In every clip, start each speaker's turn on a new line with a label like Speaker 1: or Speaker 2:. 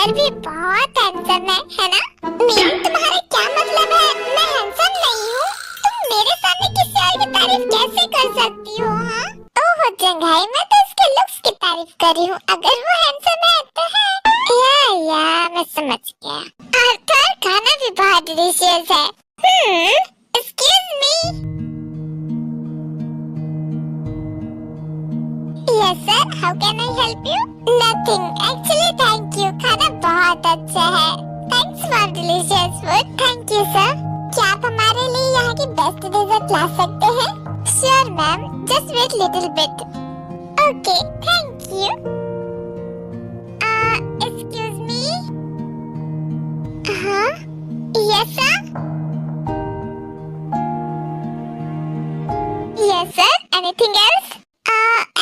Speaker 1: Sir भी बहुत handsome है ना? मीनू तुम्हारा क्या मतलब है? मैं हैंडसम नहीं हूँ? तुम मेरे सामने किसी और की तारीफ कैसे कर सकती हो? हाँ? ओह जंघाई, मैं तो उसके लुक्स की तारीफ कर रही हूँ। अगर वो हैंडसम है तो है। या मैं समझ गया। और खाना भी बहुत डिलीशियस है। Excuse me. Yes sir, how can I help you? Nothing actually, thank you, खाना बहुत अच्छा है। Thanks for delicious food. Thank you sir. क्या आप हमारे लिए यहाँ की बेस्ट डेजर्ट ला सकते हैं? Sure ma'am, just wait little bit. Okay, thank you. Excuse me. हाँ, yes sir. Yes sir, anything else?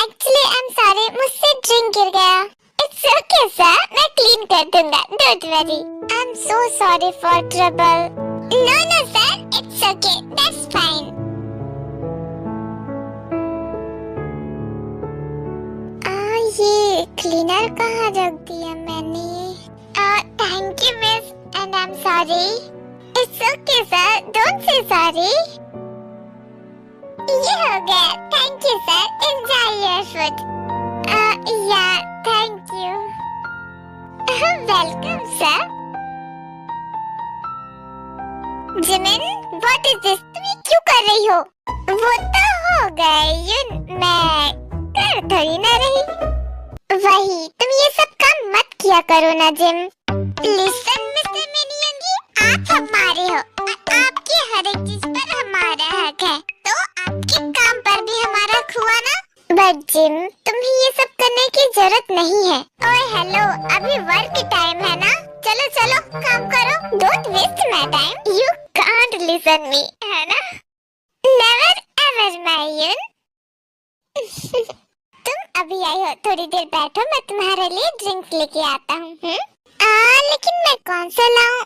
Speaker 1: Actually I am sorry, मुझसे ड्रिंक गिर गया। इट्स ओके सर, मैं क्लीन कर दूंगा, don't worry. I am so sorry for trouble. No no sir, it's okay, that's fine. ये cleaner कहाँ रख दिया मैंने? Thank you miss, and I am sorry. It's okay sir, don't से sorry. ये हो गया। Thank you sir, enjoy your food. Yeah thank you. Welcome sir. Jimin, what is this? तुम ये क्यों कर रही हो? वो तो हो गई, मैं कर थोड़ी ना रही। वही, तुम ये सब काम मत किया करो ना जिम। लिसन मिस्टर मिनियंगी, आप हमारे हो और आपकी हर एक चीज पर हमारा हक है, तो आपके काम पर भी हमारा हक हुआ ना? बट जिम, तुम्हें ये सब करने की जरूरत नहीं है। ओए हेलो, अभी वर्क टाइम है ना? चलो चलो काम करो, don't waste my time. You can't listen me, है ना? नेवर एवर मायून। तुम अभी आई हो, थोड़ी देर बैठो, मैं तुम्हारे लिए ड्रिंक्स लेके आता हूँ। लेकिन मैं कौन सा लाऊं?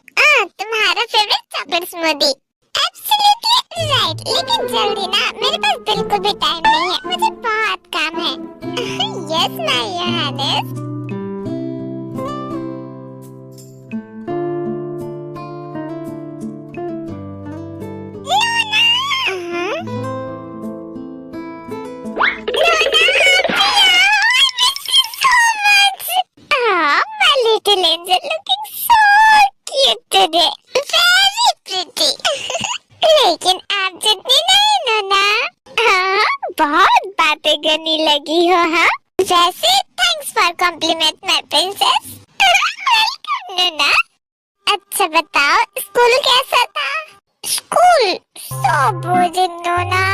Speaker 1: तुम्हारा favourite chocolate smoothie. Absolutely right, लेकिन जल्दी ना, मेरे पास बिल्कुल भी टाइम नहीं है, मुझे बहुत काम है। Yes my Iohannis. Little angel looking so cute today. Very pretty. लेकिन आप जितनी नहीं हो ना। हाँ, बहुत बातें करने लगी हो। हाँ, वैसे thanks for compliment my princess. Welcome नूना। अच्छा बताओ, स्कूल कैसा था? स्कूल सो बोरिंग नूना।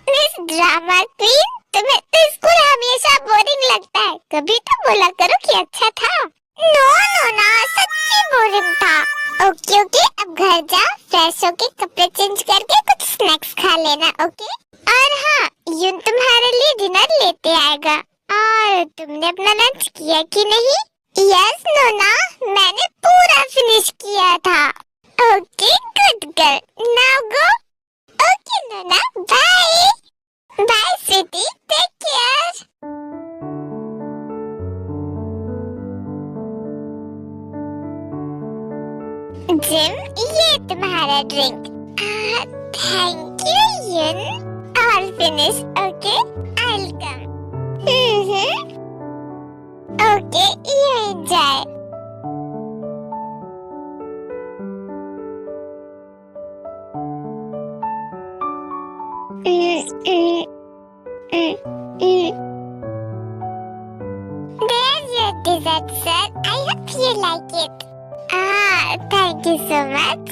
Speaker 1: मिस ड्रामा क्वीन, तुम्हें तो स्कूल हमेशा बोरिंग लगता है, कभी तो बोला करो कि अच्छा था। नो नो ना, सच्ची बोरिंग था। ओके ओके, अब घर जा, फ्रेश होके कपड़े चेंज करके कुछ स्नैक्स खा लेना, ओके? और हाँ, यून तुम्हारे लिए डिनर लेते आएगा। और तुमने अपना लंच किया कि नहीं? यस नोना, मैंने पूरा फिनिश किया था। Okay good girl, now go. Okay नोना, bye bye sweetie, take care. Jim, ये तुम्हारा drink. Thank you Yoon. All finish, okay? I will come. Okay, you enjoy. There's your dessert, sir. I hope you like it. Thank you so much.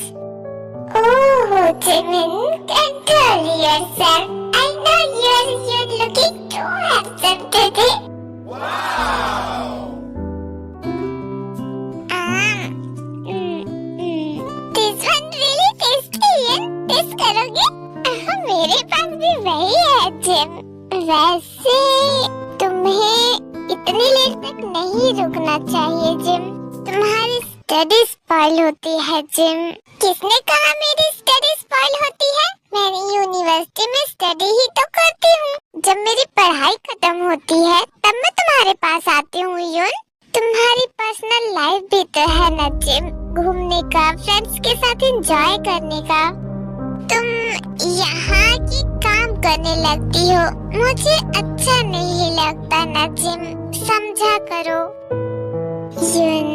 Speaker 1: Oh, Jimin, control yourself. I know you're looking too handsome today. Wow! This one really tasty है. Taste करोगे? मेरे पास भी वही है gym. वैसे तुम्हें इतनी late तक नहीं रुकना चाहिए जिम, तुम्हारी स्टडी स्पॉइल होती है जिम। किसने कहा मेरी स्टडी स्पॉइल होती है? मैंने यूनिवर्सिटी में स्टडी ही तो करती हूँ। जब मेरी पढ़ाई खत्म होती है तब मैं तुम्हारे पास आती हूँ यून। तुम्हारी पर्सनल लाइफ भी तो है ना जिम, घूमने का, फ्रेंड्स के साथ एंजॉय करने का। तुम यहाँ की काम करने लगती हो, मुझे अच्छा नहीं लगता ना जिम, समझा करो। युन,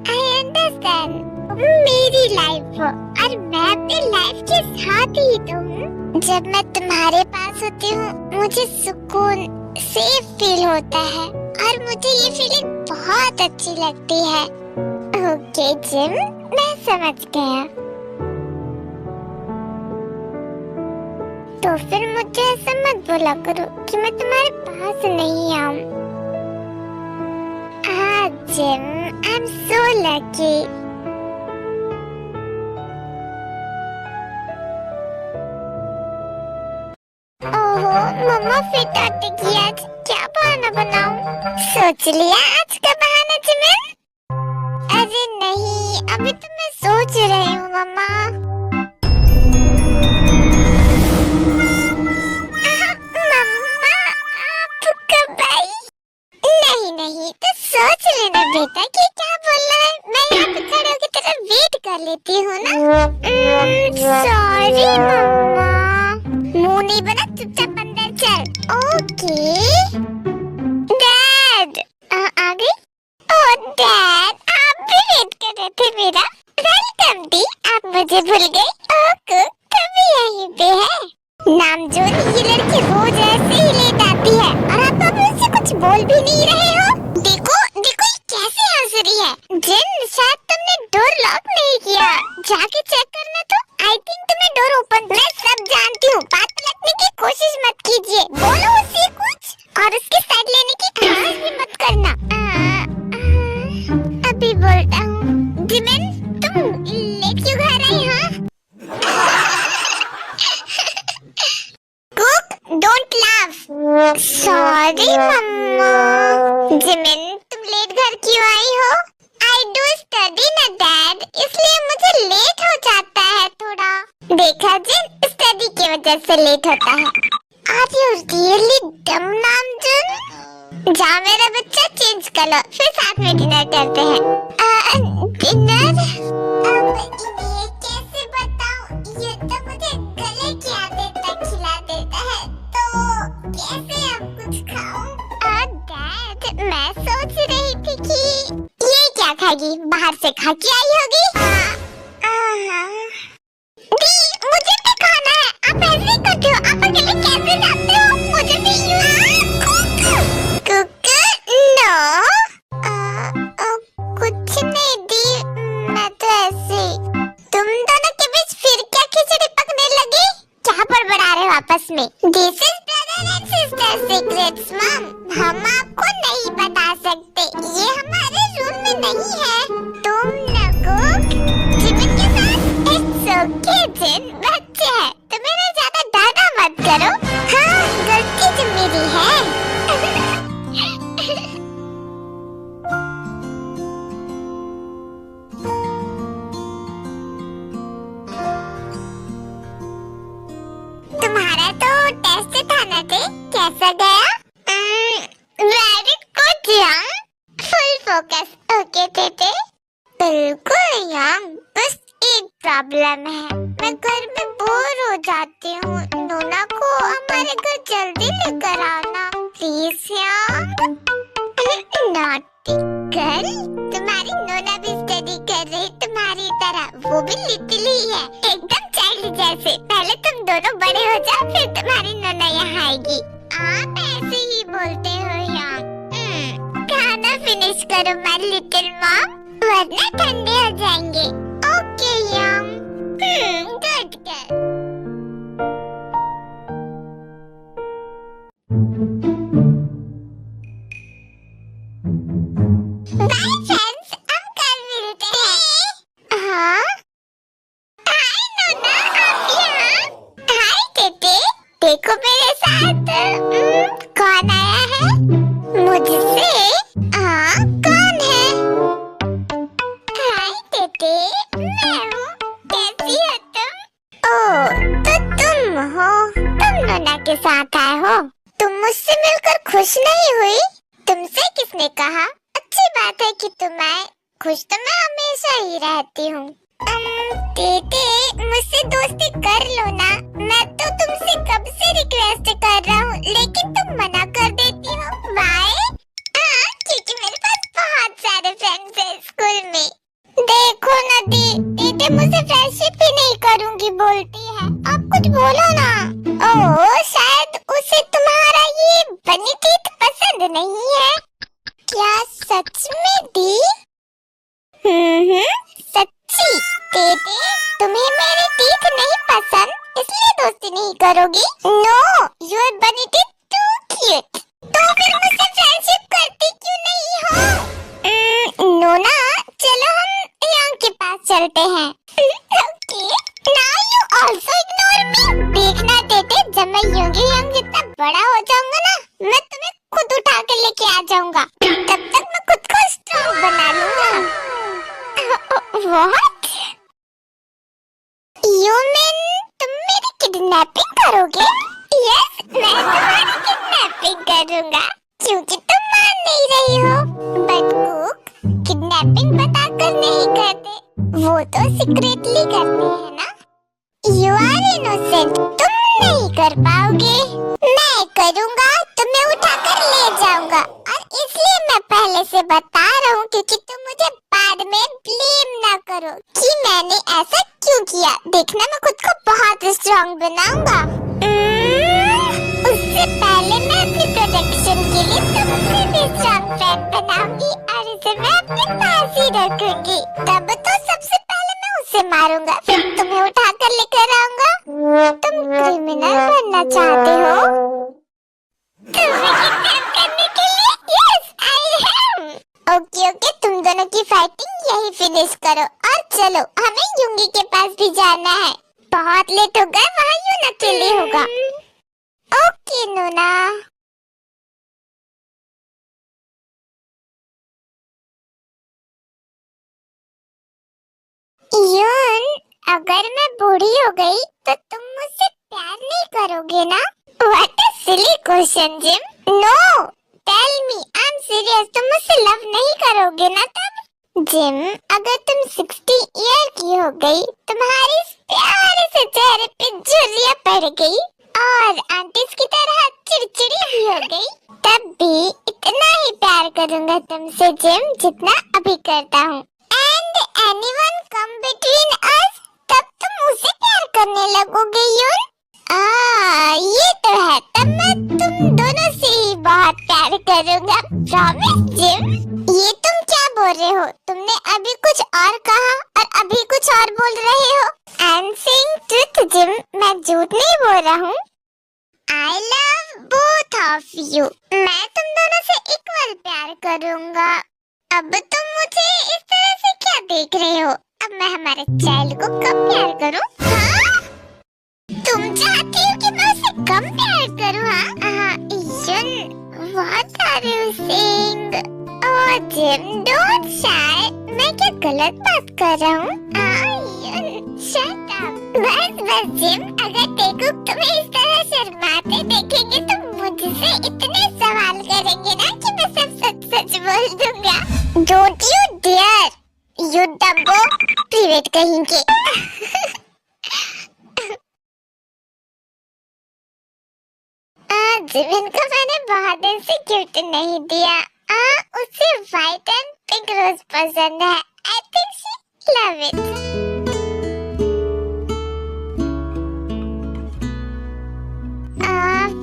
Speaker 1: आई अंडरस्टैंड, मेरी लाइफ हो और मैं अपनी लाइफ के साथ ही तो हूँ। जब मैं तुम्हारे पास होती हूँ मुझे सुकून, सेफ फील होता है और मुझे ये फीलिंग बहुत अच्छी लगती है। ओके जिम, मैं समझ गया। तो फिर मुझे ऐसा मत बोला करो कि मैं तुम्हारे पास नहीं आऊँ। Gym, I am so lucky. ओहो, मम्मा फिर डांटेगी आज, क्या बहाना बनाऊं? सोच लिया आज का बहाना जिमिन? अरे नहीं, अभी तो मैं सोच रही हूँ मम्मा। मम्मा, आप कब आई? नहीं, तो सोच लेना बेटा कि क्या बोलना है। मैं यहाँ पे खड़े होकर तेरा वेट कर लेती हूँ ना। सॉरी मम्मा, मुंह नहीं बना, चुपचाप अंदर चल। ओके डैड, आ गई? ओह डैड, आप भी वेट कर रहे थे मेरा। वेलकम दी, आप मुझे भूल गई? ओके, कभी यहीं पे है। नामजोन, ये लड़की रोज ऐसे ही लेट आती है और आप अभी उससे कुछ बोल भी नहीं रहे हो। देखो देखो ये कैसे हंस रही है। जिन, शायद तुमने डोर लॉक नहीं किया, जाके चेक करना। तो आई थिंक तुमने डोर ओपन। मैं सब जानती हूँ, बात पलटने की कोशिश मत कीजिए। बोलो उससे कुछ और उसकी साइड लेने की कोशिश भी मत करना। अभी बोलता हूँ। जिमिन, तुम लेट क्यों घर आई? हाँ डोंट लाफ। सॉरी मम्मा। जिमिन, तुम लेट घर क्यों आई हो? आई डू स्टडी ना डैड, इसलिए मुझे लेट हो जाता है थोड़ा। देखा जिन, स्टडी की वजह से लेट होता है। आर यू रियली डम नामजुन? जा मेरा बच्चा, चेंज कर लो, फिर साथ में डिनर करते हैं। डिनर? अब ये कैसे बताऊं? ये तो मुझे गले की आदत तक खिला देता है, तो कैसे अब कुछ खाऊं? डैड, मैं सोच रही थी कि ये क्या खाएगी, बाहर से खा के आई होगी। दी, मुझे भी खाना है। आप ऐसे ही करते हो, आप अकेले कैसे जाते हो? मुझे भी कुक नो। कुछ नहीं दी, मैं तो ऐसे ही। तुम दोनों के बीच फिर क्या खिचड़ी पकने लगी? क्या बड़बड़ा रहे हो आपस में? This is brother and sister secrets मम, हम आपको नहीं बता सकते, ये हमारे रूम में नहीं है। तुम न कुक जिमिन के साथ? इट्स ओके जिन, बच्चे हैं, तुम्हें ना ज्यादा डरना मत करो। हाँ, गलती तो मेरी है। तुम्हारा तो टेस्ट था ना थे, कैसा गया? Very good young, full focus. Okay Tete, बिल्कुल यंग। बस एक प्रॉब्लम है, मैं घर में बोर हो जाती हूँ। नोना को हमारे घर जल्दी लेकर आना प्लीज यंग। नॉटी गर्ल, तुम्हारी नोना भी स्टडी कर रही तुम्हारी तरह, वो भी लिटिल ही है, एकदम चाइल्ड जैसे। पहले तुम दोनों बड़े हो जाओ, फिर तुम्हारी नोना यहाँ आएगी। आप ऐसे ही बोलते हो यार। खाना फिनिश करो माय लिटिल मॉम, वरना ठंडे हो जाएंगे। ओके यम, गुड गर्ल। बाय फ्रेंड्स, हम कल मिलते हैं। हाँ, हाय नोना, आप यहाँ? हाय टेटे, देखो मेरे साथ कौन आया है? मुझसे? हाँ, कौन है? हाय टेटे, मैं हूँ, कैसी हो तुम? ओह, तो तुम हो, तुम नोना के साथ आए हो। तुम मुझसे मिलकर खुश नहीं हुई? तुमसे किसने कहा? अच्छी बात है कि तुम आए। खुश तो मैं हमेशा ही रहती हूँ। दीदी, मुझसे दोस्ती कर लो ना। मैं तो तुमसे कब से रिक्वेस्ट कर रहा हूँ, लेकिन तुम मना कर देती हो। Why? क्योंकि मेरे पास बहुत सारे फ्रेंड्स हैं स्कूल में। देखो ना दीदी मुझसे फ्रेंडशिप ही नहीं करूँगी बोलती है। आप कुछ बोलो ना। ओह, शायद उसे तुम्हारा ये बनी टीथ पसंद नहीं है। क्या सच में दी? सच्ची? दीदी, तुम्हें मेरे टीथ नहीं पसंद, इसलिए दोस्ती नहीं करोगी? नो, योर बनी टीथ टू क्यूट। तो फिर मुझसे फ्रेंडशिप करती क्यों नहीं हो? नोना, चलो हम यांग के पास चलते हैं। Okay, now you also ignore me. देखना टेटे, जब मैं यांग जितना बड़ा हो जाऊंगा ना, मैं तुम्हें खुद उठा के लेके आ जाऊंगा। तब तक मैं खुद को स्ट्रॉन्ग बना लूंगा। What? You mean तुम मेरी किडनैपिंग करोगे? Yes, मैं तुम्हारी किडनैपिंग करूंगा, क्योंकि तुम मान नहीं रही हो। But कुक, किडनैपिंग बताकर नहीं करते, वो तो सीक्रेटली करते हैं ना। You are innocent, तुम नहीं कर पाओगे। मैं करूंगा, तुम्हें उठाकर ले जाऊंगा, और इसलिए मैं पहले से बता रहा हूँ, क्योंकि तुम मुझे बाद में ब्लेम ना करो कि मैंने ऐसा क्यों किया। देखना, मैं खुद को बहुत स्ट्रॉन्ग बनाऊंगा। उससे पहले मैं अपनी प्रोटेक्शन के लिए तुमसे भी स्ट्रॉन्ग फ्रेंड बनाऊंगी, और इसे मैं अपने पास ही रखूंगी। तब तो सबसे पहले मैं उसे मारूंगा, फिर तुम्हें उठा कर लेकर आऊंगा। तुम क्रिमिनल बनना चाहते हो? तुम्हें किडनैप करने के लिए? Yes, I am. ओके, तुम दोनों की फाइटिंग यही फिनिश करो, और चलो, हमें युंगी के पास भी जाना है। बहुत लेट हो गया, वहाँ यून अकेले होगा। ओके नोना। यून, अगर मैं बूढ़ी हो गई तो तुम मुझसे प्यार नहीं करोगे ना? What a silly question, Jim. No, tell me, I'm serious. तुम मुझसे लव नहीं करोगे ना तब? जिम, अगर तुम 60 ईयर की हो गई, तुम्हारे इस प्यारे से चेहरे पे झुर्रियां पड़ गई, और आंटीज की तरह चिड़चिड़ी भी हो गई, तब भी इतना ही प्यार करूंगा तुमसे जिम, जितना अभी करता हूँ। And anyone come between us, तब तुम उसे प्यार करने लगोगे यून। ये तो है, तब मैं तुम दोनों से ही बहुत प्यार करूंगा, प्रॉमिस जिम। ये तुम क्या बोल रहे हो? तुमने अभी कुछ और कहा और अभी कुछ और बोल रहे हो। I am saying truth gym, मैं झूठ नहीं बोल रहा हूँ। I love both of you. मैं तुम दोनों से इक्वल प्यार करूंगा। अब तुम मुझे इस तरह से क्या देख रहे हो? अब मैं हमारे चाइल्ड को कब प्यार करूं? हाँ? तुम चाहती हो कि मैं उसे कम प्यार करूं? हाँ, what are you saying? Oh Jim, don't shy. मैं क्या गलत बात कर रहा हूँ? Shut up. बस जिम, अगर टेकुक तुम्हें इस तरह शर्माते देखेंगे तो मुझसे इतने सवाल करेंगे ना कि मैं सब सच सच बोल दूंगा। Don't you dare, you डब्बो, प्रिवेट कहेंगे। जिमिन को मैंने बहुत दिन से गिफ्ट नहीं दिया। उसे व्हाइट एंड पिंक रोज पसंद है। I think she love it.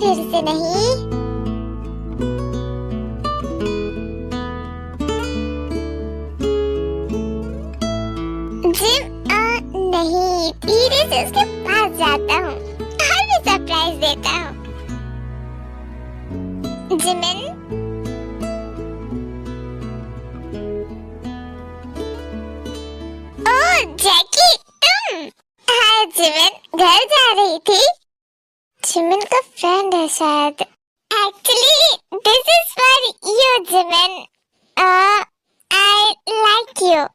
Speaker 1: फिर से नहीं। जिम, नहीं, धीरे से उसके पास जाता हूँ और भी सरप्राइज देता हूँ। जिमिन, ओह जैकी, तुम? हाय जिमिन, घर जा रही थी? जिमिन का फ्रेंड है शायद। Actually this is for you Jimin. I like you.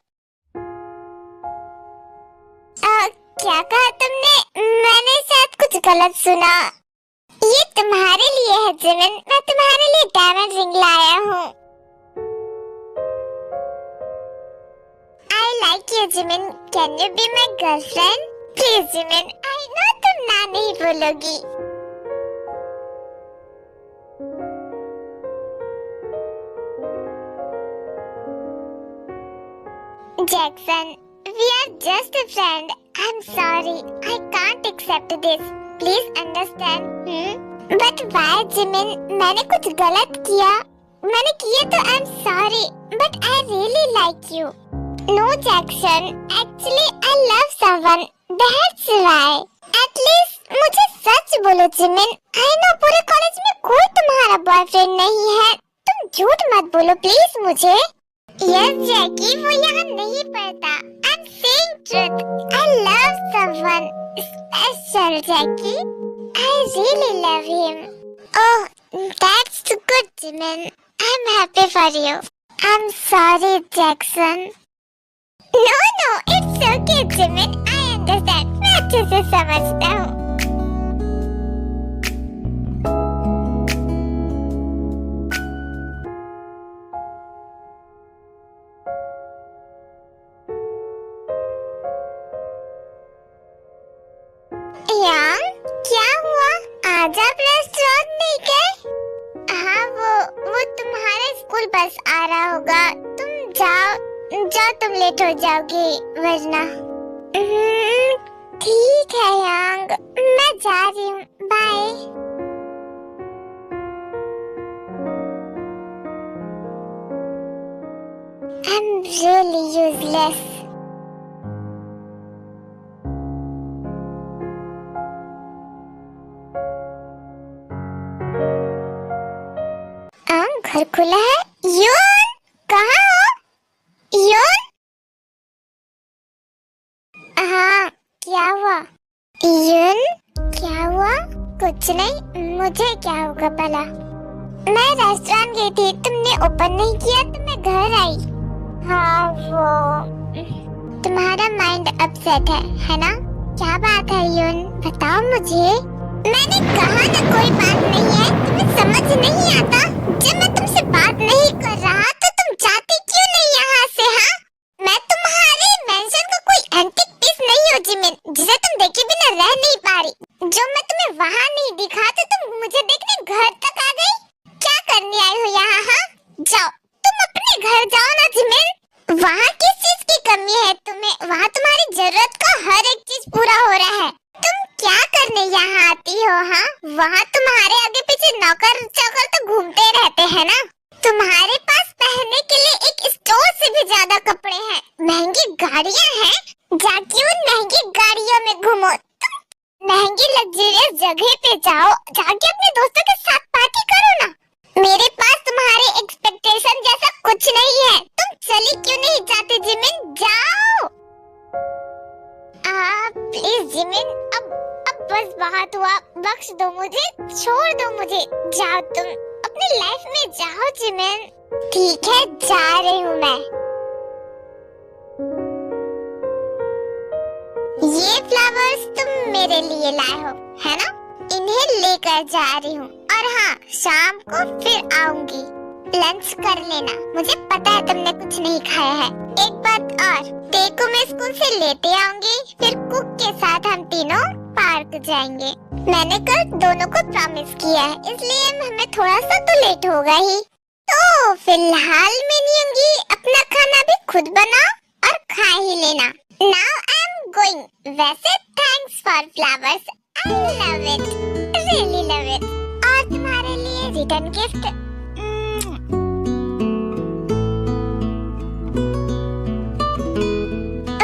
Speaker 1: क्या कहा तुमने? मैंने शायद कुछ गलत सुना। ये तुम्हारे लिए है जिमिन, मैं तुम्हारे लिए डायमंड रिंग लाया हूँ। Jimin, can you be my girlfriend? Please Jimin, I know तुम ना नहीं बोलोगी। Jackson, we are just a friend. I'm sorry, I can't accept this. Please understand. But why, Jimin? मैंने कुछ गलत किया? मैंने किया तो I'm sorry, but I really like you. No, Jackson. Actually, I love someone. That's why. At least मुझे सच बोलो, Jimin. I know पूरे कॉलेज में कोई तुम्हारा बॉयफ्रेंड नहीं है. तुम झूठ मत बोलो, प्लीज मुझे. Yes, Jackie, वो यहाँ नहीं पढ़ता. I'm saying truth. I love someone special, Jackie. I really love him. Oh, that's good, Jimin. I'm happy for you. I'm sorry, Jackson. No, it's okay, Jimin. I understand. मैं अच्छे से समझता हूँ. यार, क्या हुआ? आज आप रेस्टोरेंट नहीं गए? हाँ, वो तुम्हारा स्कूल बस आ रहा होगा. तुम जाओ, तुम लेट हो जाओगी वरना. ठीक है यांग, मैं जा रही हूँ. बाय. I'm really useless. घर खुला है. यून, कहाँ हो? यून? हाँ, क्या हुआ? यून, क्या हुआ? कुछ नहीं. मुझे क्या होगा भला? मैं रेस्टोरेंट गई थी, तुमने ओपन नहीं किया तो मैं घर आई. हाँ, वो तुम्हारा माइंड अपसेट है ना? क्या बात है यून, बताओ मुझे. मैंने कहा ना कोई बात नहीं है. तुम्हें समझ नहीं आता? जब मैं तुमसे बात नहीं कर रहा तो तुम जाती क्यों नहीं यहाँ से? हाँ, मैं तुम्हारे मेंशन का कोई एंटीक पीस नहीं हूँ जिमिन, जिसे तुम देखे बिना रह नहीं पा रही. जो मैं तुम्हें वहाँ नहीं दिखा तो तुम मुझे देखने घर तक आ गई. क्या करने आई हो यहाँ? हाँ, जाओ, तुम अपने घर जाओ ना जिमिन. वहाँ किस चीज की कमी है तुम्हें? वहाँ तुम्हारी जरूरत का हर एक चीज पूरा हो रहा है. तुम क्या करने यहाँ आती हो? हाँ, वहाँ तुम्हारे आगे पीछे नौकर चाकर तो घूमते रहते हैं ना. तुम्हारे पास पहनने के लिए एक स्टोर से भी ज्यादा कपड़े हैं. महंगी गाड़ियाँ हैं, जाके उन महंगी गाड़ियों में घूमो. तुम महंगी लग्जरियस जगह पे जाओ, जाके अपने दोस्तों के साथ पार्टी करो ना. मेरे पास तुम्हारे एक्सपेक्टेशन जैसा कुछ नहीं है. तुम चली क्यों नहीं जाती जिमिन? जाओ. प्लीज जिमिन, अब बस बहुत हुआ. बख्श दो मुझे, छोड़ दो मुझे. जाओ, तुम अपनी लाइफ में जाओ जिमिन. ठीक है, जा रही हूँ मैं. ये फ्लावर्स तुम मेरे लिए लाए हो, है ना? इन्हें लेकर जा रही हूँ. और हाँ, शाम को फिर आऊंगी. लंच कर लेना. मुझे पता है तुमने कुछ नहीं खाया है. एक बात और, देखो मैं स्कूल से लेते आऊंगी, फिर कुक के साथ हम तीनों पार्क जाएंगे. मैंने कल दोनों को प्रॉमिस किया है, इसलिए हमें थोड़ा सा तो लेट होगा ही. तो फिलहाल मैं नहीं होंगी, अपना खाना भी खुद बनाओ और खा ही लेना. Now I'm going. वैसे thanks for flowers. I love it. Really love it. और तुम्हारे लिए return gift.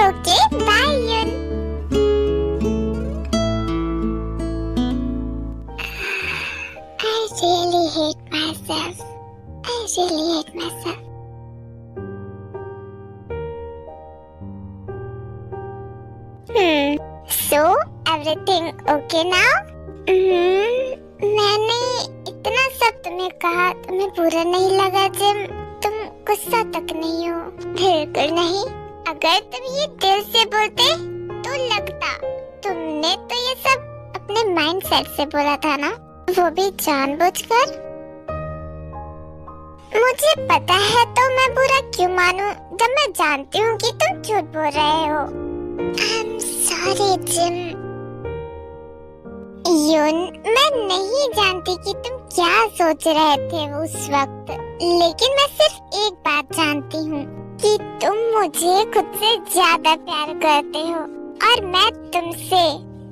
Speaker 1: Okay, bye Yun. I really hate myself. I really hate myself. So everything okay now? मैंने इतना सब तुम्हें कहा, तुम्हें बुरा नहीं लगा जिम? तुम गुस्सा तक नहीं हो? बिल्कुल नहीं. अगर तुम ये दिल से बोलते तो लगता. तुमने तो ये सब अपने माइंड सेट से बोला था ना, वो भी जानबूझकर. मुझे पता है तो मैं बुरा क्यों मानूं जब मैं जानती हूँ कि तुम झूठ बोल रहे हो। I'm sorry gym. यून, मैं नहीं जानती कि तुम क्या सोच रहे थे उस वक्त, लेकिन मैं सिर्फ एक बात जानती हूँ कि तुम मुझे खुद से ज्यादा प्यार करते हो और मैं तुमसे।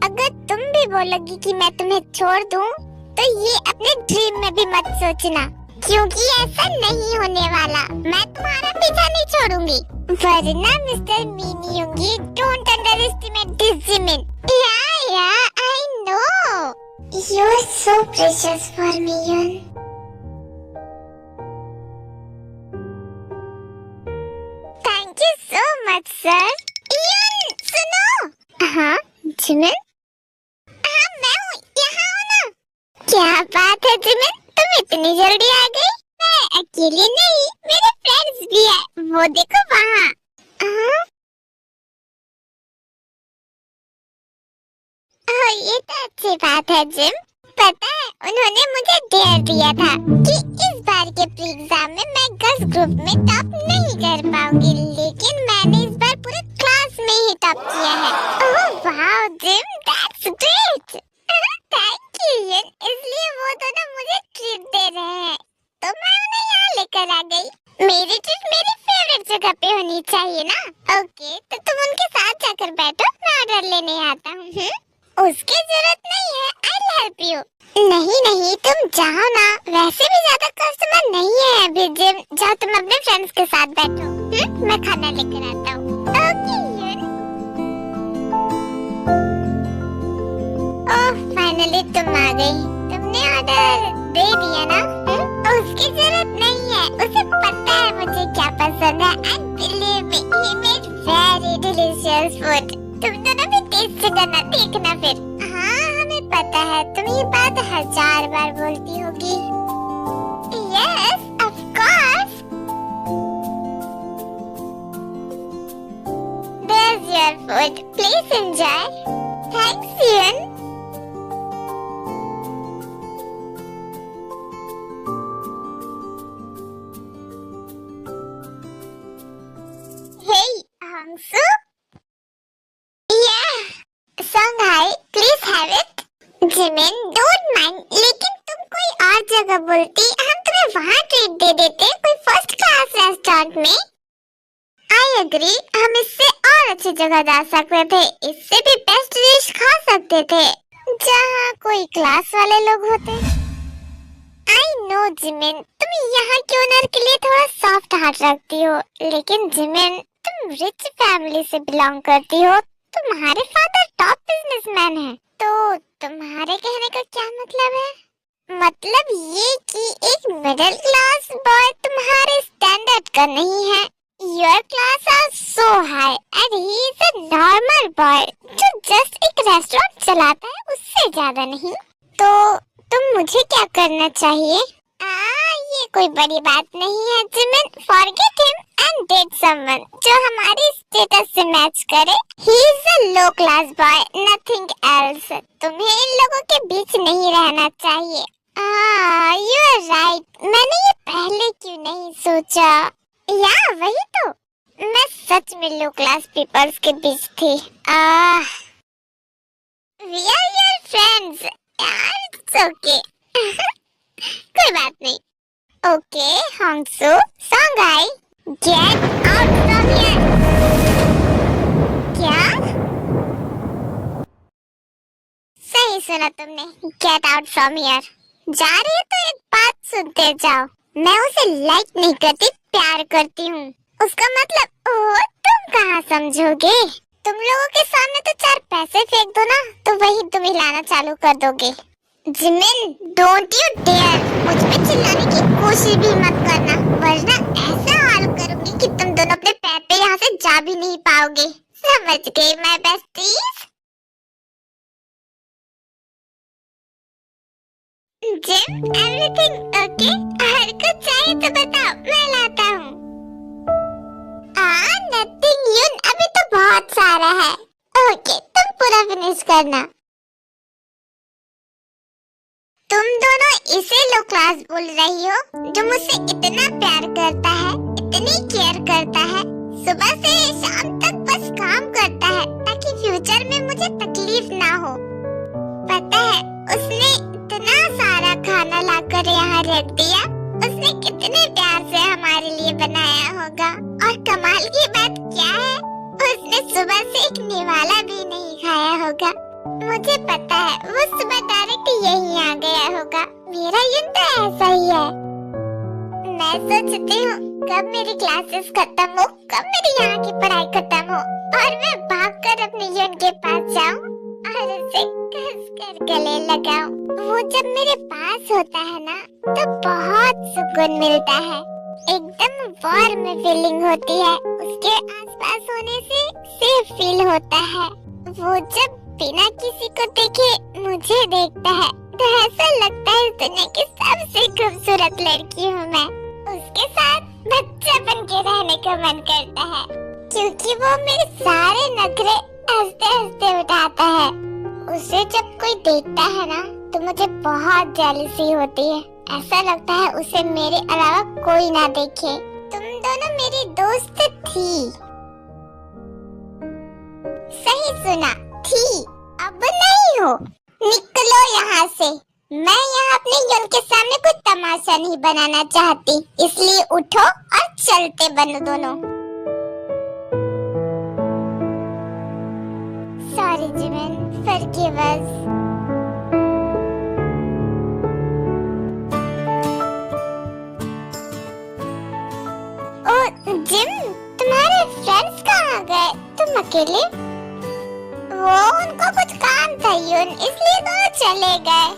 Speaker 1: अगर तुम भी बोलोगी कि मैं तुम्हें छोड़ दूँ, तो ये अपने ड्रीम में भी मत सोचना, क्योंकि ऐसा नहीं होने वाला। मैं तुम्हारा पीछा नहीं छोड़ूंगी, वरना मिस्टर मीनी होंगी। Don't underestimate this Jimin. Yeah I know you are so precious for me Yoon. Thank you so much sir. Yoon सुनो। हाँ जिमिन। हाँ मैं हूँ, यहाँ हो ना। क्या बात है जिमिन, तुम इतनी जल्दी आ गई। मैं अकेली नहीं, मेरे फ्रेंड्स भी है, वो देखो वहाँ। ओह ये तो अच्छी बात है जिम। पता है उन्होंने मुझे डेयर दिया था कि इस बार के प्री एग्जाम में मैं गर्ल्स ग्रुप में टॉप नहीं कर पाऊंगी, लेकिन मैंने इस बार पूरे क्लास में ही टॉप किया है। Oh wow Jim, that's great. Thank you Yoon. इसलिए वो दोनों मुझे ट्रीट दे रहे हैं, तो मैं उन्हें यहाँ लेकर आ गई। मेरी ट्रीट मेरी फेवरेट जगह पे होनी चाहिए ना। ओके तो तुम उनके साथ जाकर बैठो, मैं ऑर्डर लेने आता हूँ। उसकी जरूरत नहीं है, I'll help you। नहीं तुम जाओ ना, वैसे भी ज्यादा कस्टमर नहीं है अभी जिम। जाओ तुम अपने फ्रेंड्स के साथ बैठो। मैं खाना लेकर आता हूँ। ओके यून। ओह फाइनली तुम आ गई। तुमने ऑर्डर दे दिया ना? उसकी जरूरत नहीं है, उसे पता है मुझे क्या पसंद है। And believe me, he made very delicious food। तुम दोनों भी टेस्ट से करना, देखना फिर। हाँ हमें पता है, तुम ये बात 1000 बार बोलती होगी। Yes, of course। There's your food, please enjoy। Thanks यून। Hey हंसू। Songhai, please have it। Jimin, don't mind, लेकिन तुम कोई और जगह बोलती, हम तुम्हें वहाँ ट्रीट दे देते, कोई फर्स्ट क्लास रेस्टोरेंट में। I agree, हम इससे और अच्छी जगह जा सकते थे, इससे भी बेस्ट डिश खा सकते थे, जहाँ कोई क्लास वाले लोग होते। I know जिमिन, तुम यहाँ के ओनर के लिए थोड़ा सॉफ्ट हार्ट रखती हो, लेकिन जिमिन तुम रिच फैमिली से बिलोंग करती हो, तुम्हारे फादर टॉप बिजनेसमैन हैं, तो तुम्हारे कहने का क्या मतलब है? मतलब ये कि एक मिडिल क्लास बॉय तुम्हारे स्टैंडर्ड का नहीं है। Your class are so high and he is a normal boy जो जस्ट एक रेस्टोरेंट चलाता है, उससे ज्यादा नहीं। तो तुम मुझे क्या करना चाहिए? ये कोई बड़ी बात नहीं है Jimin. Forget him and date someone जो हमारी स्टेटस से मैच करे। He is a low class boy, nothing else. तुम्हें इन लोगों के बीच नहीं रहना चाहिए। यू आर राइट, मैंने ये पहले क्यों नहीं सोचा। या वही तो, मैं सच में लो क्लास पीपल्स के बीच थी। वी आर योर फ्रेंड्स यार, इट्स ओके। कोई बात नहीं। ओके हंसू, Songhai, get out from here. क्या? सही सुना तुमने, गेट आउट फ्रॉम हियर। जा रही है तो एक बात सुनते जाओ, मैं उसे लाइक नहीं करती, प्यार करती हूँ। उसका मतलब ओह तुम कहाँ समझोगे? तुम लोगों के सामने तो 4 पैसे फेंक दो ना, तो वही तुम हिलाना चालू कर दोगे। जिमिन, डोंट यू डेयर मुझ पे चिल्लाने की कोशिश भी मत करना, वरना ऐसा हाल करूंगी कि तुम दोनों अपने पैर पे यहाँ से जा भी नहीं पाओगे। समझ गई my besties? Jim, everything okay? हर कुछ चाहिए तो बताओ, मैं लाता हूँ। नथिंग यून, अभी तो बहुत सारा है। ओके तुम पूरा फिनिश करना। तुम दोनों इसे लो क्लास बोल रही हो जो मुझसे इतना प्यार करता है, इतनी केयर करता है, सुबह से शाम तक बस काम करता है ताकि फ्यूचर में मुझे तकलीफ ना हो। पता है उसने इतना सारा खाना लाकर यहाँ रख दिया, उसने कितने प्यार से हमारे लिए बनाया होगा। और कमाल की बात क्या है, उसने सुबह से एक निवाला भी नहीं खाया होगा। मुझे पता है वो सुबह डायरेक्ट यहीं आ गया होगा। मेरा यून तो ऐसा ही है। मैं सोचती हूँ कब मेरी क्लासेस खत्म हो, कब मेरी यहाँ की पढ़ाई खत्म हो और मैं भागकर अपने यून के पास जाऊँ और उसे कसकर गले लगाऊं। वो जब मेरे पास होता है ना तो बहुत सुकून मिलता है, एकदम वार्म फीलिंग होती है। उसके आसपास होने से सेफ फील होता है। वो जब बिना किसी को देखे मुझे देखता है तो ऐसा लगता है इस दुनिया की सबसे खूबसूरत लड़की हूँ मैं। उसके साथ बच्चा बन के रहने का मन करता है क्योंकि वो मेरे सारे नखरे हंसते हंसते उठाता है। उसे जब कोई देखता है ना तो मुझे बहुत जेलसी होती है। ऐसा लगता है उसे मेरे अलावा कोई ना देखे। तुम दोनों मेरी दोस्त थी, सही सुना, थी, अब नहीं हो। निकलो यहाँ से। मैं यहाँ अपने यून के सामने कोई तमाशा नहीं बनाना चाहती, इसलिए उठो और चलते बनो दोनों। Sorry Jimin, forgive us. Oh Jim, तुम्हारे फ्रेंड्स कहाँ गए? तुम अकेले? वो उनको कुछ काम था यून, इसलिए दोनों चले गए।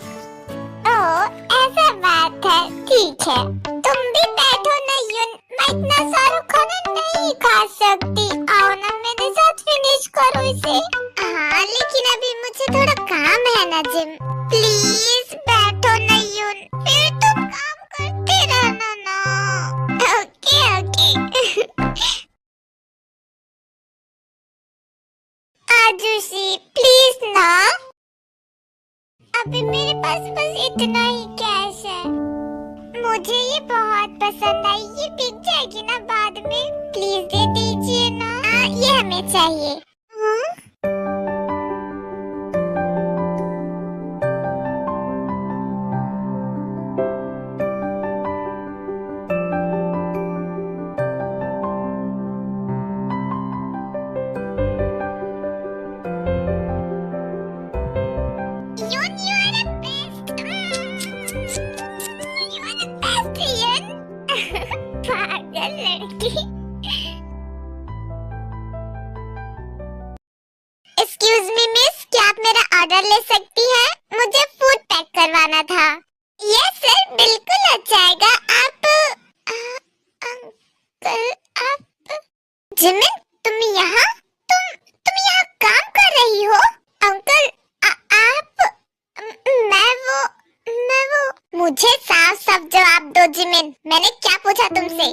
Speaker 1: ओह ऐसा बात है, ठीक है। तुम भी बैठो ना यून, मैं इतना सारा खाना नहीं खा सकती। आओ ना मेरे साथ फिनिश करो इसे। हाँ लेकिन अभी मुझे थोड़ा काम है ना जिम। प्लीज बैठो ना यून, फिर तुम काम करते रहना ना। Okay okay. आजुशी प्लीज ना, अभी मेरे पास बस इतना ही कैश है। मुझे ये बहुत पसंद आई, ये बिक जाएगी ना बाद में, प्लीज दे दीजिए ना। ये हमें चाहिए। एक्सक्यूज मी मिस, क्या आप मेरा ऑर्डर ले सकती हैं? मुझे फूड पैक करवाना था। यस सर, बिल्कुल आ जाएगा। आप अंकल, आप जिमिन, तुम यहाँ यहाँ काम कर रही हो? अंकल आप मैं वो मुझे साफ साफ जवाब दो जिमिन, मैंने क्या पूछा तुमसे?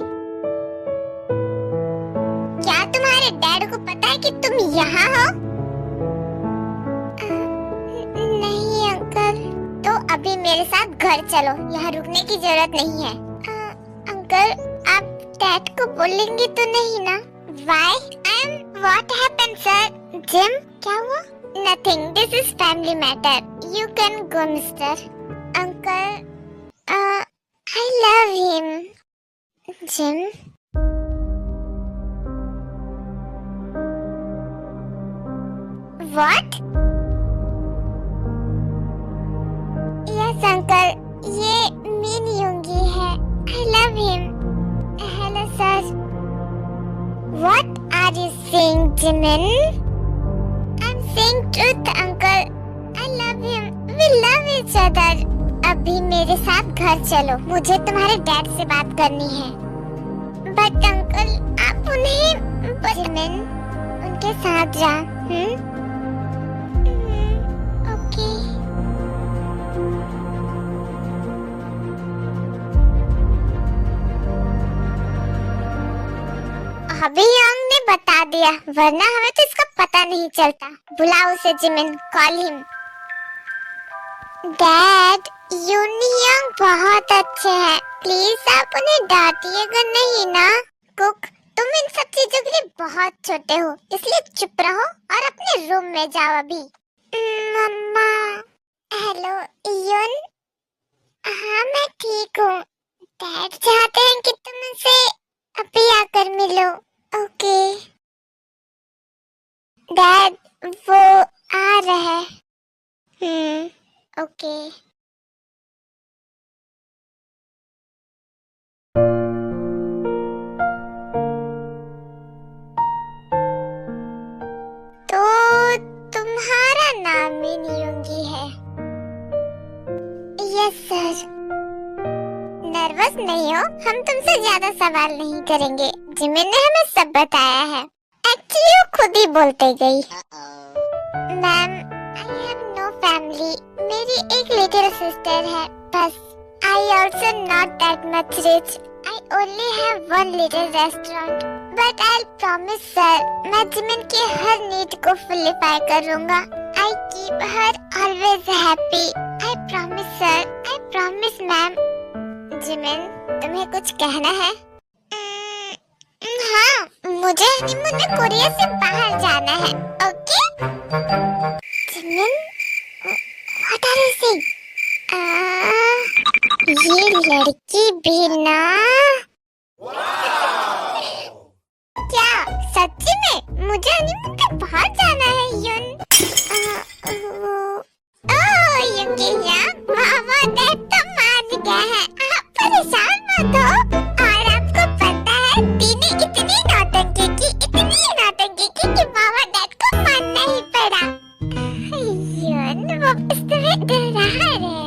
Speaker 1: क्या तुम्हारे डैड को पता है कि तुम यहाँ हो? नहीं अंकल। तो अभी मेरे साथ घर चलो, यहाँ रुकने की जरूरत नहीं है। अंकल आप डैड को बोलेंगे तो नहीं ना? Why? What happened sir? Gym, क्या हुआ? Nothing. This is family matter. You can go, mister. Uncle, I love him. Jim. What? Yes, uncle. ये मीन योंगी है. I love him. Hello, sir. What are you saying, Jimin? I'm saying truth, uncle. I love him. We love each other. अभी मेरे साथ घर चलो, मुझे तुम्हारे dad से बात करनी है। बट अंकल आप उन्हें जिमिन, उनके साथ जा। ओके। अभी यांग ने बता दिया, वरना हमें तो इसका पता नहीं चलता। बुलाओ उसे Jimin, call him. Dad, union बहुत अच्छे हैं, प्लीज आप उन्हें डांटिएगा नहीं ना। कुक, तुम इन सब चीजों के लिए बहुत छोटे हो, इसलिए चुप रहो और अपने रूम में जाओ अभी। मम्मा। हेलो यून। हाँ मैं ठीक हूँ। डैड चाहते हैं कि तुम उनसे अभी आकर मिलो। ओके डैड, वो आ रहे हैं। ओके। तो तुम्हारा नाम मिन युंगी है? Yes sir. नर्वस नहीं हो, हम तुमसे ज्यादा सवाल नहीं करेंगे, जिमिन ने हमें सब बताया है। एक्चुअली वो खुद ही बोलते गई। Ma'am, I have no family, मेरी एक लिटिल सिस्टर है बस। I also not that much rich, I only have one little restaurant, but I promise sir, मैं जिमिन की हर नीड को फुलिफाई करूँगा। I keep her always happy, I promise sir, I promise ma'am. Jimin, तुम्हें कुछ कहना है? हाँ, मुझे हनीमून में कोरिया से बाहर जाना है। Okay? Jimin, what are you saying? ये लड़की भी ना। क्या सच्ची में मुझे हनीमून पे बाहर जाना है यून? ओह युंगिया, मामा डैड तो मान गए हैं, आप परेशान मत हो। और आपको पता है दीदी इतनी नौटंकी की कि मामा डैड को मानना ही पड़ा। यून, वो बस तुम्हें डरा है।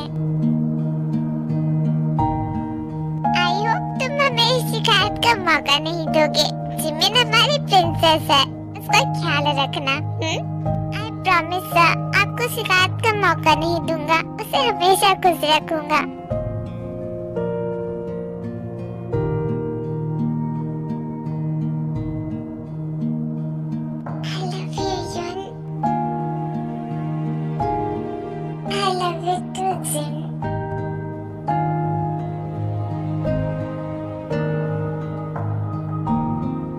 Speaker 1: आई होप तुम हमें इस शिकायत का मौका नहीं दोगे। जिमिन हमारी प्रिंसेस है, उसका ख्याल रखना। आई प्रॉमिस सर, आपको शिकायत का मौका नहीं दूंगा, उसे हमेशा खुश रखूंगा।